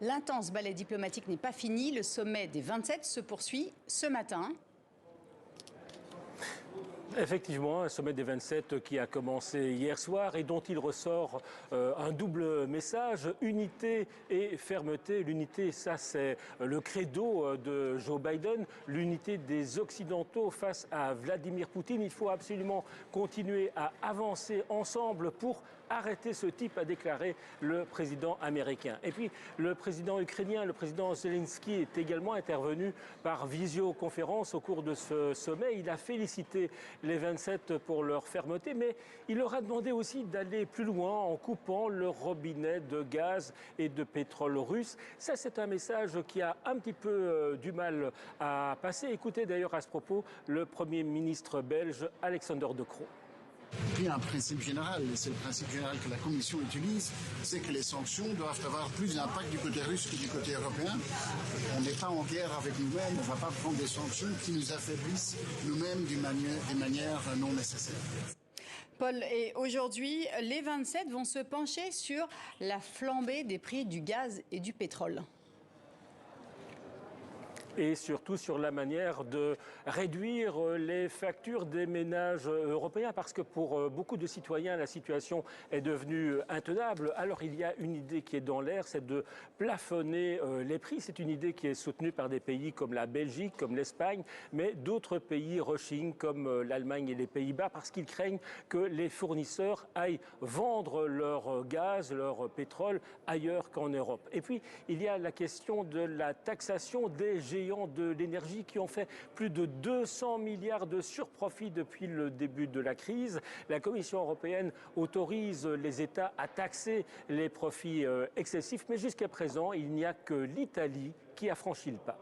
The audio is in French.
L'intense ballet diplomatique n'est pas fini. Le sommet des 27 se poursuit ce matin. Effectivement, un sommet des 27 qui a commencé hier soir et dont il ressort un double message, unité et fermeté. L'unité, ça c'est le credo de Joe Biden, l'unité des Occidentaux face à Vladimir Poutine. Il faut absolument continuer à avancer ensemble pour arrêter ce type, a déclaré le président américain. Et puis le président ukrainien, le président Zelensky, est également intervenu par visioconférence au cours de ce sommet. Il a félicité les 27 pour leur fermeté, mais il leur a demandé aussi d'aller plus loin en coupant le robinet de gaz et de pétrole russe. Ça, c'est un message qui a un petit peu du mal à passer. Écoutez d'ailleurs à ce propos le Premier ministre belge Alexander De Croo. Il y a un principe général, et c'est le principe général que la Commission utilise, c'est que les sanctions doivent avoir plus d'impact du côté russe que du côté européen. On n'est pas en guerre avec nous-mêmes, on ne va pas prendre des sanctions qui nous affaiblissent nous-mêmes d'une manière non nécessaire. Paul, et aujourd'hui, les 27 vont se pencher sur la flambée des prix du gaz et du pétrole. Et surtout sur la manière de réduire les factures des ménages européens, parce que pour beaucoup de citoyens, la situation est devenue intenable. Alors il y a une idée qui est dans l'air, c'est de plafonner les prix. C'est une idée qui est soutenue par des pays comme la Belgique, comme l'Espagne, mais d'autres pays rechignent comme l'Allemagne et les Pays-Bas, parce qu'ils craignent que les fournisseurs aillent vendre leur gaz, leur pétrole ailleurs qu'en Europe. Et puis il y a la question de la taxation des géants de l'énergie qui ont fait plus de 200 milliards de surprofits depuis le début de la crise. La Commission européenne autorise les États à taxer les profits excessifs, mais jusqu'à présent, il n'y a que l'Italie qui a franchi le pas.